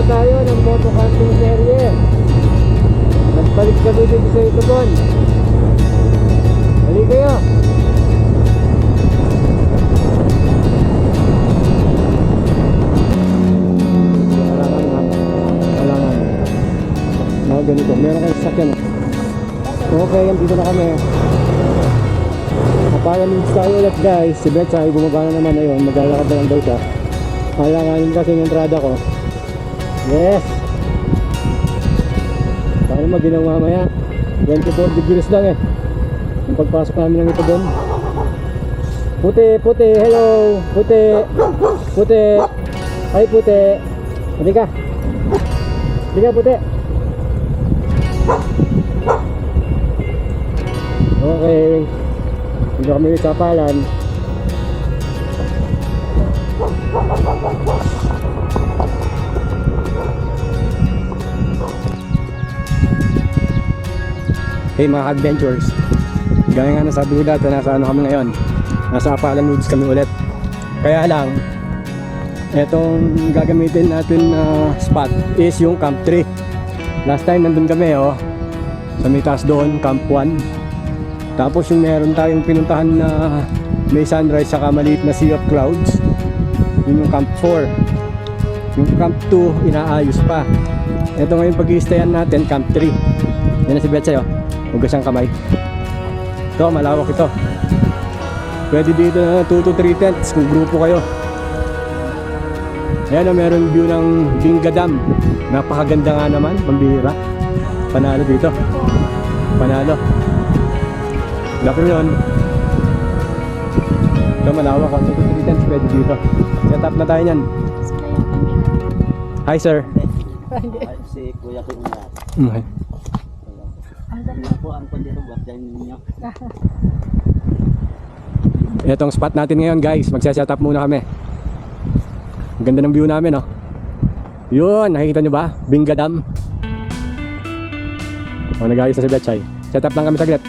tayo ng moto camping serye. Nagbalik kami dito sa Itugon. Hali kayo. Mga ganito, meron kayong sasakyan. Okay, dito na kami. Napalamig tayo ulit guys. Si Betsa ay bumaba na naman ngayon. Maglalakad na lang daw siya. Halanganin kasi yung entrada ko. Yes! Paano mag-ginaw mamaya? 24 degrees lang eh. Yung pagpasok namin ng ito doon. Puti, puti, hello! Puti! Puti! Ay puti! Hindi ka! Hindi ka puti! Okay. Dito kami sa Palan. Hey mga adventures, gaya nga nasabi ko dati, nasa ano kami ngayon, nasa Apalan Woods kami ulit. Kaya lang etong gagamitin natin na spot is yung Camp 3. Last time nandun kami sa may taas doon, Camp 1. Tapos yung meron tayong pinuntahan na may sunrise saka maliit na sea of clouds, yun yung Camp 4. Yung Camp 2 inaayos pa. Ito ngayon pag-i-stayan natin, Camp 3. Yan na si Betsa hugas ang kamay. Ito, malawak ito. Pwede dito na 2 to 3 tents kung grupo kayo. Ayan meron view ng Binga Dam. Napakaganda nga naman, pambihira. Panalo dito. Panalo. Laki yun. Ito malawak, 2 to 3 tents pwede dito. Set up na tayo nyan. Hi sir. Si Kuya Kuya. Okay. Po ang dito buat ninyo. Itong spot natin ngayon guys, magsa-set up muna kami. Ang ganda ng view namin Yun, nakikita nyo ba? Binga Dam. Nag-ayos na si Betchay. Set up lang kami saglit.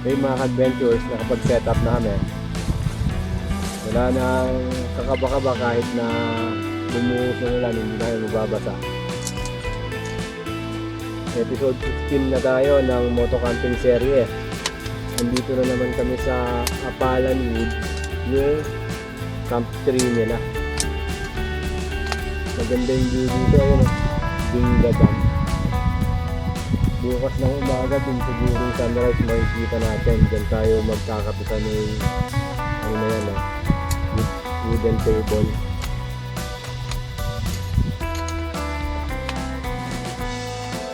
Hey mga adventures, nakapag-set up na kami. Wala nang kakaba-kaba kahit na bumuhos na nila, hindi tayo mababasa. Episode 15 na tayo ng moto camping serye. Andito na naman kami sa Apalan Woods, yung Camp 3 nila. Maganda yung view dito, ayun Dinga Dam. Bukas ng umaga dun siguro yung sunrise makikita natin. Diyan tayo magkakapitan ng ano na yan wooden table.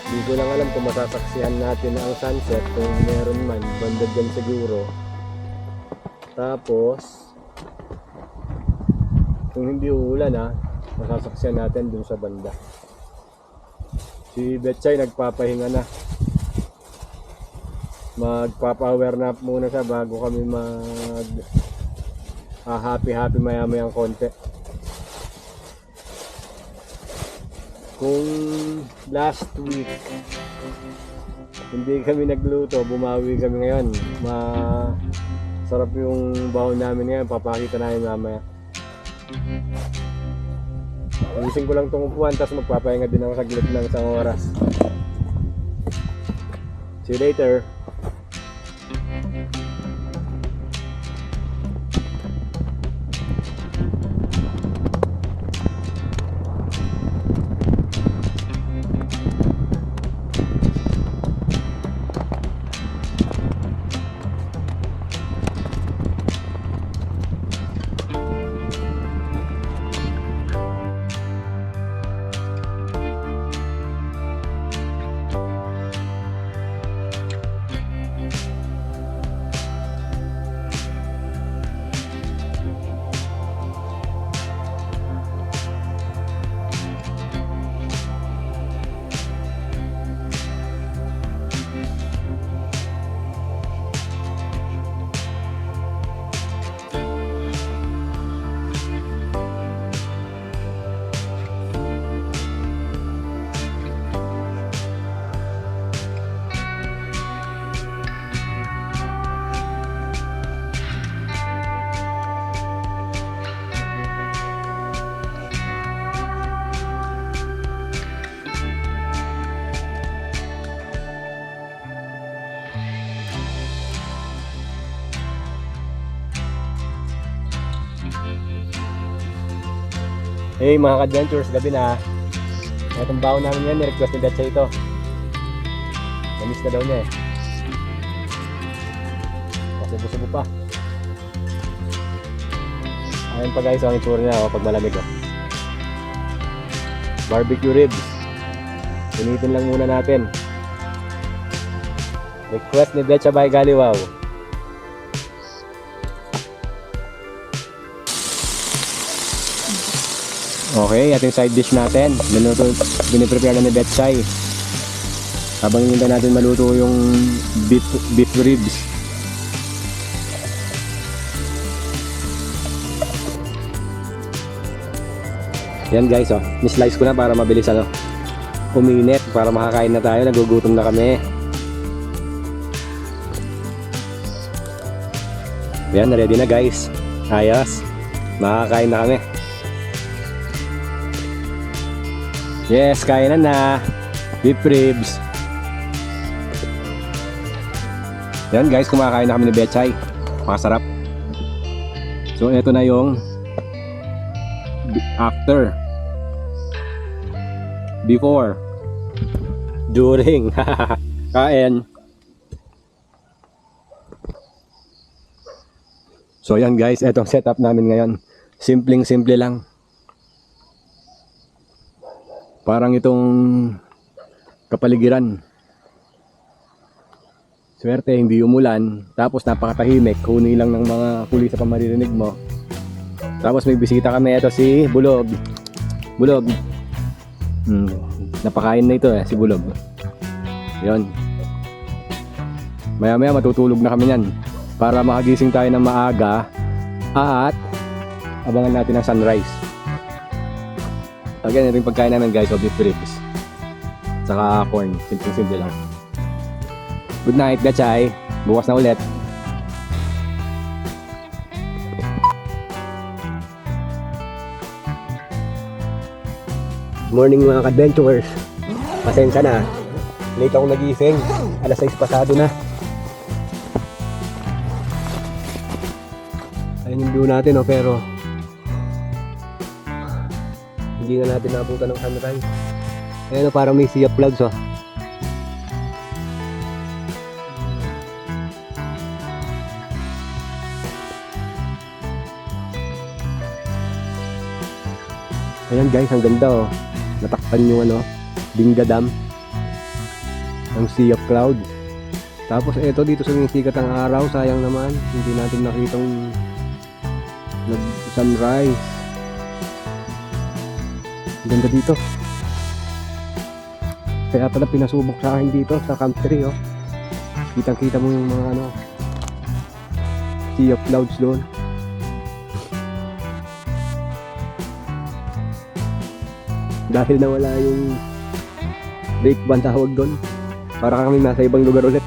Hindi ko lang alam kung masasaksihan natin ang sunset kung meron man, banda dyan siguro. Tapos kung hindi uulan masasaksihan natin dun sa banda. Si Betchay nagpapahinga na. Magpapa-power nap muna siya bago kami mag happy maya-mayang konti. Kung last week hindi kami nagluto, bumawi kami ngayon. Masarap yung baon namin ngayon, papakita namin mamaya. Ayusin ko lang itong upuan, tapos magpapahinga din ako saglit ng isang oras. See you later. Hey mga ka-adventures, gabi na. Itong baon namin yan, ni-request ni Betchay ito. Namiss na daw niya eh. Subo-subo pa. Ayan pa guys, ang itsura niya pag malamig Barbecue ribs. Pinitin lang muna natin. Request ni Betchay by Galiwaw. Okay, ating side dish natin. Biniprepare na ni Betchay. Habang hinintay natin maluto yung beef ribs. Yan guys, ni-slice ko na para mabilis uminit para makakain na tayo. Nagugutom na kami. Yan, ready na guys. Ayos. Makakain na kami. Yes, kainan na. Beef ribs. Yan guys, kumakain na kami ni Betchay. Masarap. So, ito na yung after. Before. During. Kain. So, yan guys, itong setup namin ngayon. Simpleng-simple lang. Parang itong kapaligiran. Swerte, hindi umulan. Tapos napakatahimik. Huni lang ng mga pulis sa pamaririnig mo. Tapos may bisita kami. Ito si Bulog. Bulog. Napakain na ito si Bulog. Yun. Maya maya matutulog na kami yan. Para makagising tayo ng maaga. At abangan natin ang sunrise. Again, ito yung pagkain namin guys, beef ribs. Saka corn, simple lang. Good night, Betchay. Bukas na ulit. Morning mga ka-adventurers. Pasensya na. Late ako nagising. Alas 6 pasado na. Ayun yung view natin pero hindi na natin naabutan ng sunrise. Ayan o, parang may sea of clouds oh. Ayan guys, ang ganda oh. Natakpan yung ano, Binga Dam. Ang sea of clouds. Tapos eto dito sumisikat ang araw, sayang naman hindi natin nakitang nag-sunrise. Ganda dito. Kaya pala pinasubok sa akin dito sa country oh. Kitang kita mo yung mga ano, sea of clouds doon. Dahil nawala yung lake ba ang tawag doon, para kami nasa ibang lugar ulit.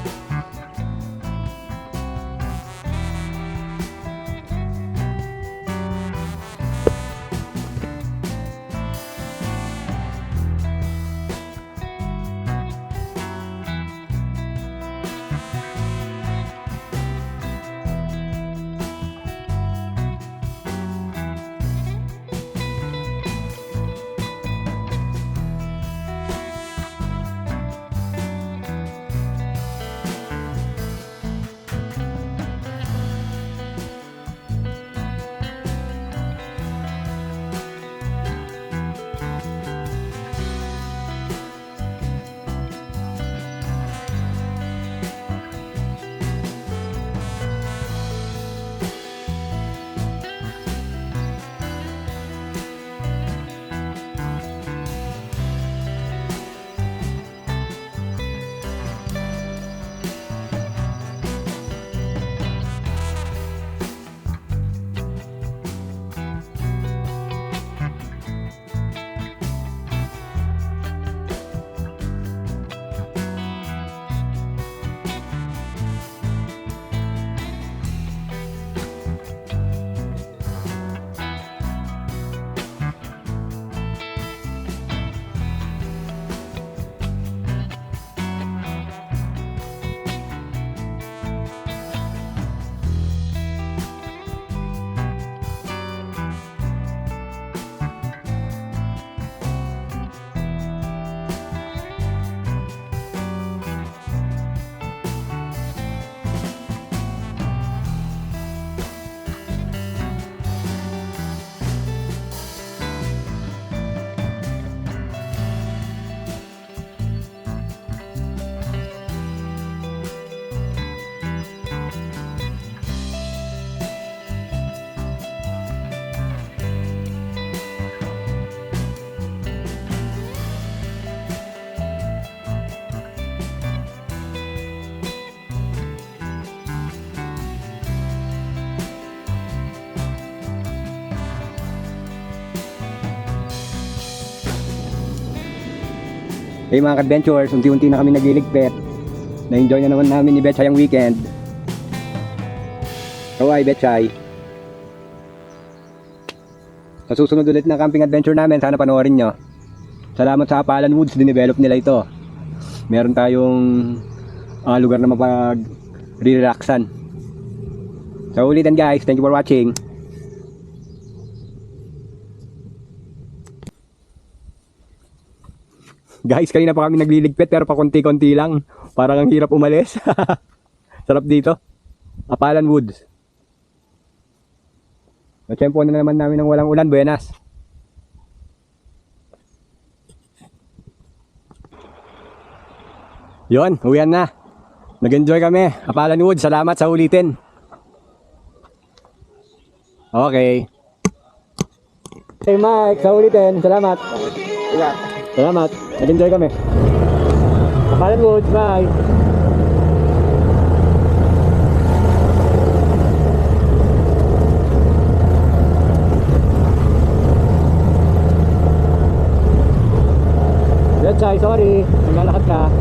Hey mga adventures, unti-unti na kami nagliligpit. Na-enjoy na naman namin ni Betchay ang weekend. Kawai Betchay. Sa susunod ulit na camping adventure namin, sana panoorin nyo. Salamat sa Apalan Woods, dinevelop nila ito. Meron tayong lugar na mapag-relaxan. So ulitin guys, thank you for watching. Guys, kanina pa kami nagliligpit pero pa konti-konti lang. Parang ang hirap umalis. Sarap dito. Apalan Woods. Natsyempo na naman namin ng walang ulan. Buenas. Yon, uwian na. Nag-enjoy kami. Apalan Woods, salamat sa ulitin. Okay. Hey Mike, sa ulitin. Salamat. Salamat. Nag-enjoy kami. Apalan Woods, bye. Betchay, sorry. Naglalakad ka.